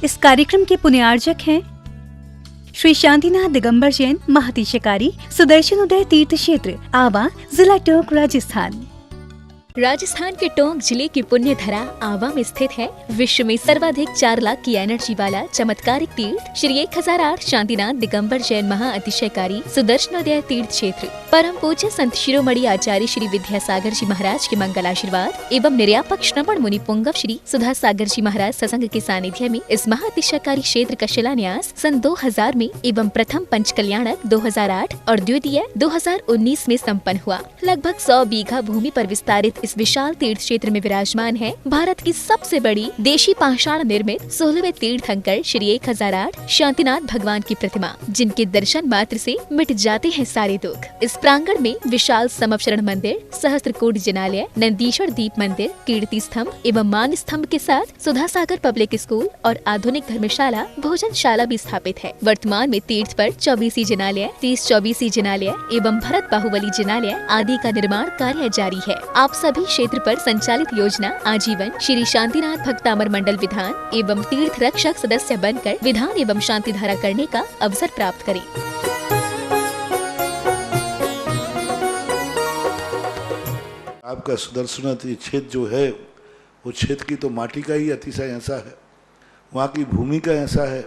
इस कार्यक्रम के पुण्यार्जक हैं श्री शांतिनाथ दिगंबर जैन महातिशकारी सुदर्शन उदय तीर्थ क्षेत्र आवा, जिला टोंक, राजस्थान। राजस्थान के टोंक जिले की पुण्य धरा आवा में स्थित है विश्व में सर्वाधिक 4 लाख की एनर्जी वाला चमत्कारिक तीर्थ श्री 1008 शांतिनाथ दिगंबर जैन महाअतिशयकारी सुदर्शनोदय तीर्थ क्षेत्र। परम पूज्य संत शिरोमणि आचार्य श्री विद्यासागर जी महाराज के मंगल आशीर्वाद एवं निर्यापक श्रवण मुनि पुंगव श्री सुधा सागर जी महाराज सत्संग के सानिध्य में इस महाअतिशयकारी क्षेत्र का शिलान्यास सन 2000 में एवं प्रथम पंच कल्याणक 2008 और द्वितीय 2019 में संपन्न हुआ। लगभग 100 बीघा भूमि पर विस्तारित इस विशाल तीर्थ क्षेत्र में विराजमान है भारत की सबसे बड़ी देशी पाषाण निर्मित 16वें तीर्थंकर श्री 1008 शांतिनाथ भगवान की प्रतिमा, जिनके दर्शन मात्र से मिट जाते हैं सारे दुख। इस प्रांगण में विशाल समवशरण मंदिर, सहस्त्रकूट जिनालय, नंदीश्वर दीप मंदिर, कीर्ति स्तंभ एवं मान स्तंभ के साथ सुधा सागर पब्लिक स्कूल और आधुनिक धर्मशाला, भोजनशाला भी स्थापित है। वर्तमान में तीर्थ पर 24 जिनालय, 30-24 जिनालय एवं भरत बाहुबली जिनालय आदि का निर्माण कार्य जारी है। आप सभी क्षेत्र पर संचालित योजना आजीवन श्री शांतिनाथ भक्तामर मंडल विधान एवं तीर्थ रक्षक सदस्य बनकर विधान एवं शांति धारा करने का अवसर प्राप्त करें। आपका सुदर्शन क्षेत्र जो है वो क्षेत्र की तो माटी का ही अतिशय ऐसा है, वहाँ की भूमि का ऐसा है।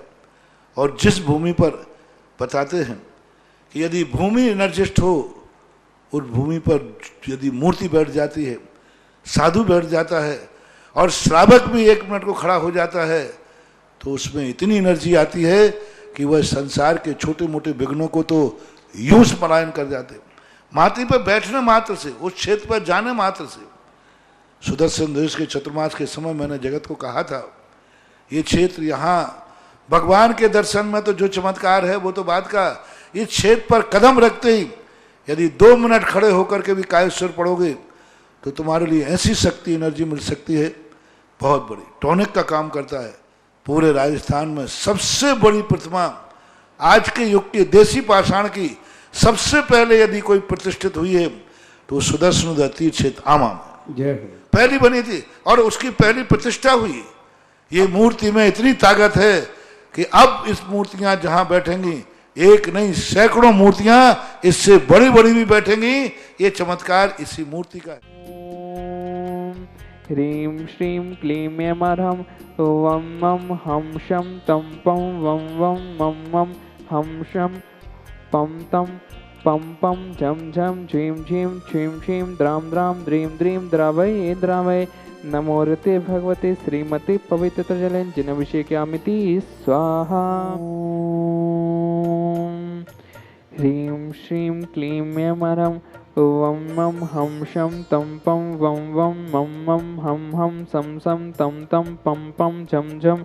और जिस भूमि पर बताते हैं कि यदि भूमि एनर्जिस्ट हो, उस भूमि पर यदि मूर्ति बैठ जाती है, साधु बैठ जाता है और श्रावक भी 1 मिनट को खड़ा हो जाता है, तो उसमें इतनी एनर्जी आती है कि वह संसार के छोटे मोटे विघ्नों को तो यूं पलायन कर जाते। माटी पर बैठने मात्र से, उस क्षेत्र पर जाने मात्र से, सुदर्शन देश के चतुर्मास के समय मैंने जगत को कहा था, ये क्षेत्र यहाँ भगवान के दर्शन में तो जो चमत्कार है वो तो बात का, इस क्षेत्र पर कदम रखते ही यदि 2 मिनट खड़े होकर के भी कायेश्वर पढ़ोगे तो तुम्हारे लिए ऐसी शक्ति एनर्जी मिल सकती है बहुत बड़ी। टॉनिक का काम करता है। पूरे राजस्थान में सबसे बड़ी प्रतिमा आज के युग के देसी पाषाण की सबसे पहले यदि कोई प्रतिष्ठित हुई है तो सुदर्शन तीर्थ क्षेत्र आमा में पहली बनी थी और उसकी पहली प्रतिष्ठा हुई। ये मूर्ति में इतनी ताकत है कि अब इस मूर्तियां जहां बैठेंगी, एक नहीं सैकड़ों मूर्तियां इससे बड़ी बड़ी भी बैठेंगी। ये चमत्कार इसी मूर्ति का है। ह्रीं श्रीं क्लीं यमर्हं वं मं हम शं तं पं वं वं मं मं हम शं पं तं पं पं झं झं झीं झीं छीं छीं द्रां द्रां द्रीं द्रीं द्रावय द्रावय। नमो रते भगवते श्रीमते पवित्र जलेन जिनभिषेक्यामिति स्वाहा। ह्रीं श्रीं क्लीं यमर्हं वं मं हम शं तं पं वं वं मं मं हम हम सं सं तं तं पं पं झं झं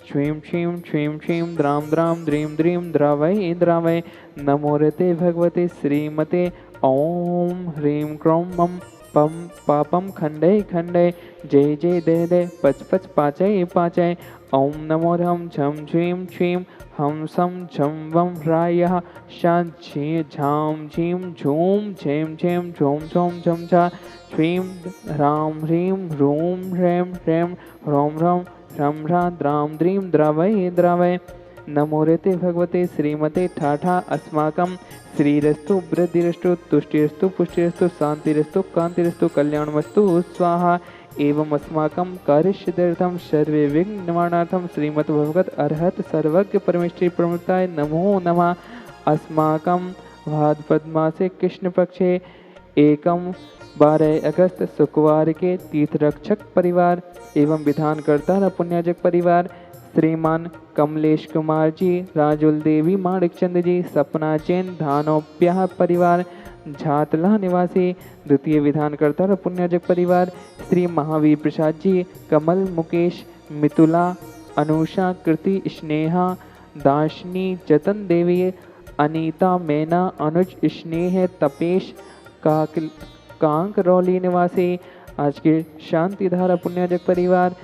छ्वीं छीं छ्वीं छीं द्रां द्रां द्रीं द्रीं द्रावय द्रावय। नमो रते भगवते श्रीमते ॐ ह्रीं क्रों मं पम पापम खंडय खंडय जय जय दय दय पच पच पाचय पाचय। ओम नमो रम झम झीं छीं हम सम झम वम ह्रायः शां झी झाम झीं झूम झेम झेम झोम झोम झम झा छ्वीं ह्रां ह्रीं ह्रूं ह्रैं ह्रैं ह्रौं ह्रौं ह्रं ह्रा द्रां द्रीं द्रावय द्रावय। नमो रते भगवते श्रीमते ठाठा अस्माकं श्रीरस्तु वृद्धिरस्तु तुष्टिरस्तु पुष्टिरस्तु शांतिरस्तु कांतिरस्तु कल्याणमस्तु स्वाहा। एवं अस्माकं कार्यसिद्ध्यर्थं सर्वे विघ्न निवारणार्थं श्रीमद् भगवत अर्हत सर्वज्ञ परमेश्वरी प्रमुक्ताय नमो नमः। अस्माकं भाद्रपद मासे कृष्ण पक्षे 12 अगस्त शुक्रवार के तीर्थरक्षक परिवार एवं विधानकर्ता पुण्याजक परिवार श्रीमान कमलेश कुमार जी, राजुल देवी, माणिकचंद जी, सपना जैन, धानोप्या परिवार, झातला निवासी द्वितीय विधानकर्ता और पुण्याजक परिवार श्री महावीर प्रसाद जी, कमल, मुकेश, मितुला, अनुषा, कृति, स्नेहा, दाशनी, जतन देवी, अनीता, मैना, अनुज, स्नेह, तपेश, कांकरौली निवासी आज के शांति धारा पुण्याजक परिवार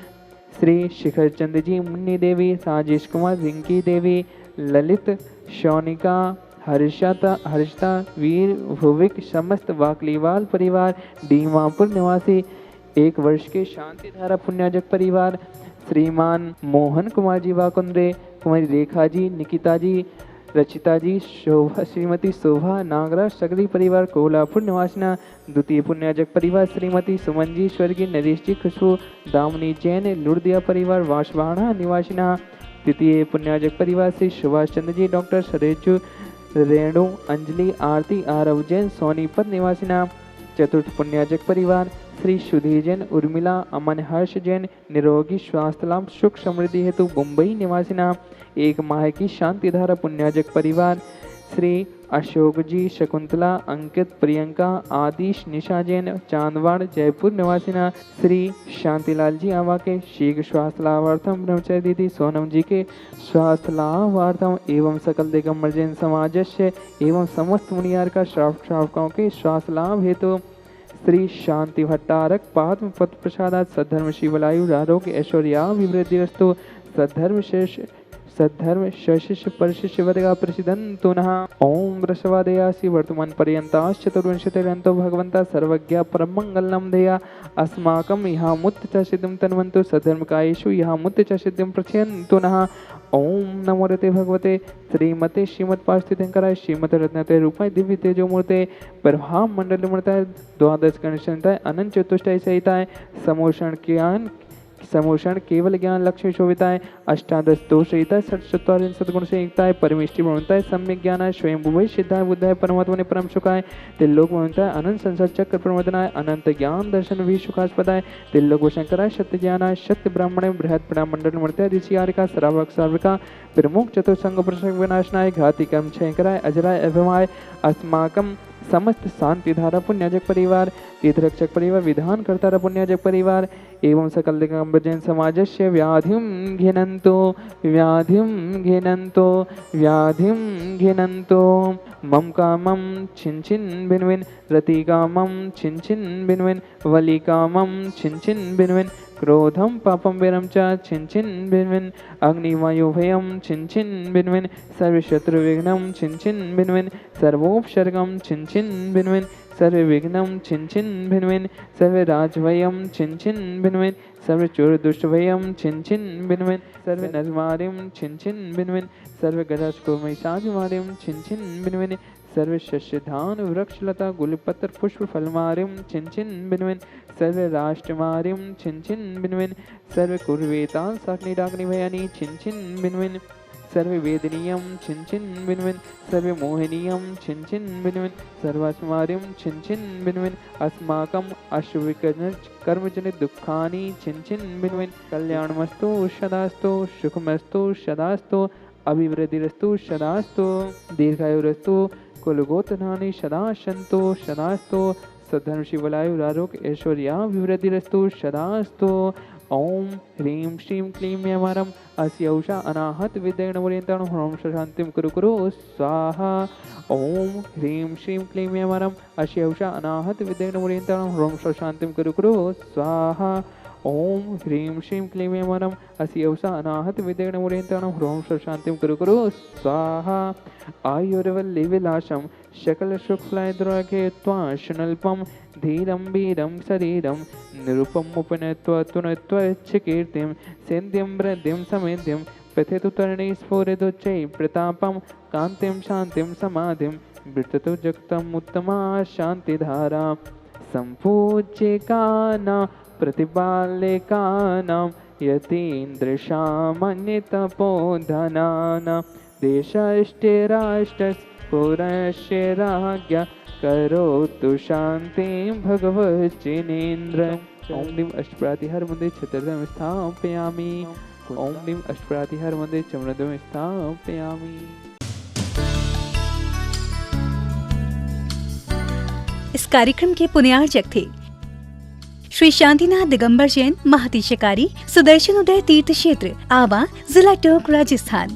श्री शिखर चंद जी, मुन्नी देवी, राजेश कुमार, रिंकी देवी, ललित, शौनिका, हर्षता, वीर, भुविक, समस्त वाकलीवाल परिवार, डीमापुर निवासी 1 वर्ष के शांति धारा पुण्याजक परिवार श्रीमान मोहन कुमार जी वाकुंद्रे, कुमारी रेखा जी, निकिता जी, रचिता जी, शोभा, श्रीमती शोभा नागराज सगरी परिवार कोल्हापुर निवासिना। द्वितीय पुण्याजक परिवार श्रीमती सुमन जी, स्वर्गीय नरेश जी, खुशबू, दामनी जैन, लुड़दिया परिवार वासवाड़ा निवासिना। तृतीय पुण्याजक परिवार श्री सुभाष चंद्र जी, डॉक्टर सरेजू, रेणु, अंजलि, आरती, आरव जैन, सोनीपत निवासिना। चतुर्थ पुण्याजक परिवार श्री सुधीर जैन, उर्मिला, अमन हर्ष जैन, निरोगी स्वास्थ्य लाभ सुख समृद्धि हेतु मुंबई निवासिना। 1 माह की शांति धारा पुण्याजक परिवार श्री अशोक जी, शकुंतला, अंकित, प्रियंका, आदिश, निशा जैन, चांदवाड़ जयपुर निवासिना। श्री शांतिलाल जी आवा के शीघ्र स्वास्थ्य लाभार्थम, ब्रह्मचर्य दीदी सोनम जी के स्वास्थ्य लाभार्थम एवं सकल दिगंबर जैन समाजस्य एवं समस्त मुनियार का श्रावकों के स्वास्थ्य लाभ हेतु श्री शांति भट्टारक पाद्म पद प्रसादात सद्धर्म शिवलायु आरोग्य ऐश्वर्या विवृद्धिस्तु सद्धर्म शिष्य परिशिष्य वर्गा प्रसिद्धन्तु नः। ओम वृषभादयासि वर्तमान पर्यन्ताश्च चतुर्विंशतिरन्तो भगवन्ता सर्वज्ञ परमंगलम धेया अस्माकं यहा मुत्त च सिद्धिं तन्वन्तु सद्धर्मकायेषु यहा मुत्त च सिद्धिं प्रचयन्तु नः। ओम नमो रते भगवते श्रीमते श्रीमत्पास्थितिंकराय श्रीमते रत्नते रूपाय दिव्य तेजोमूर्ते प्रभाव मंडल मूर्ताय द्वादश गणेशाय अनंत चतुष्टय सहिताय समोषण केवल ज्ञान लक्ष्मी शोभिताय अष्टादश दोष सहिताय 640 सद्गुण से युक्ताय परमेष्टि भवन्ताय सम्यक ज्ञानाय स्वयं भुवै सिद्धाय बुद्धाय परमात्मा ने परम सुखाय तिल्लोक भवन्ताय अनंत संसार चक्र प्रमोदनाय अनंत ज्ञान दर्शन भी सुखास्पदाय तिल्लोक शंकराय सत्य ज्ञानाय सत्य ब्राह्मणे बृहत् प्रणाम मंडल मूर्त्याय ऋषियारिका श्रावक सार्विका प्रमुख चतुर्संग प्रसंग विनाशनाय घाति कर्म क्षयकराय अजराय अभिमाय अस्माकं समस्त शांति धारा पुण्याजक परिवार तीर्थरक्षक परिवार विधान कर्ता पुण्याजक परिवार एवं सकल दिगंबर जैन समाजस्य व्याधिं घिनन्तो मम कामं छिन छिन बिन्विन रति कामं छिन छिन बिन्विन वली कामं छिन छिन बिन्विन क्रोधम पापम वीरम च छिन छिन बिन्विन अग्निवायु भयम छिन छिन बिन्विन सर्वशत्रु विघ्नम छिन छिन बिन्विन सर्वोपसर्गम छिन छिन बिन्विन सर्व विघ्नम छिन छिन भिन्विन सर्व राजभयम छिन छिन भिन्विन सर्व चोर दुष्ट भयम छिन छिन भिन्विन सर्व नरमारिम छिन छिन भिन्विन सर्व गजस्को महिषादिमारिम छिन छिन भिन्विन सर्व शस्य धान वृक्ष लता गुलपत्र पुष्प फलमारिम छिन छिन भिन्विन सर्व राष्ट्रमारिम छिन छिन भिन्विन सर्व कुर्वेतान साग्नि डाग्नि भयानि छिन छिन भिन्विन सर्व वेदनीयम छिन छिन बिन्विन सर्व मोहनीयम छिन छिन बिन्विन सर्वास्मारिम छिन छिन बिन्विन अस्माकम अश्विकर्म कर्मजनित दुखानि छिन छिन बिन्विन कल्याणमस्तु सदास्तु सुखमस्तु सदास्तु अभिवृद्धिरस्तु सदास्तु दीर्घायुरस्तु कुलगोत्रनानि सदा सन्तु सदास्तु सद्धर्म शिवलायु आरोग्य ऐश्वर्या विवृद्धिरस्तु सदास्तु। ओम ह्रीं श्रीं क्लीं यमरम अस्यौषा अनाहत विद्येन वरियन्तां ह्रौं शान्तिं कुरु कुरु स्वाहा। ओम ह्रीं श्रीं क्लीं यमरम अस्यौषा अनाहत विद्येन वरियन्तां ह्रौं शान्तिं कुरु कुरु स्वाहा। ओम ह्रीं श्रीं क्लीं यमरम अस्यौषा अनाहत विद्येन वरियन्तां ह्रौं शान्तिं कुरु कुरु स्वाहा। आयुर्वल्ली विलासं सकल शुक्लाद्रोगे त्वाशनल्पं धीरं वीरं शरीरं निरुपमुपनत्वतुनत्वच्छकीर्तिं सिद्धिं वृद्धिं समेधिं प्रथितु तरणि स्फुरिदुच्चै प्रतापं कान्तिं शान्तिं समाधिं वृत्ततु जगतम् उत्तमा शान्तिधारा सम्पूज्यकानां प्रतिपालकानां यतीन्द्रसामान्यतपोधनानां देशस्ते राष्ट्रस्फुरस्य राज्ञा करोतु शान्तिं भगवज्जिनेन्द्र। ओम नीम अष्टप्रातिहार मंदिर चतुर्दम स्थापयामि। ओम नीम अष्टप्रातिहार मंदिर चतुर्दम स्थापयामि। इस कार्यक्रम के पुण्यार्चक थे श्री शांतिनाथ दिगंबर जैन महती शिकारी सुदर्शन उदय तीर्थ क्षेत्र आवा जिला टोंक राजस्थान।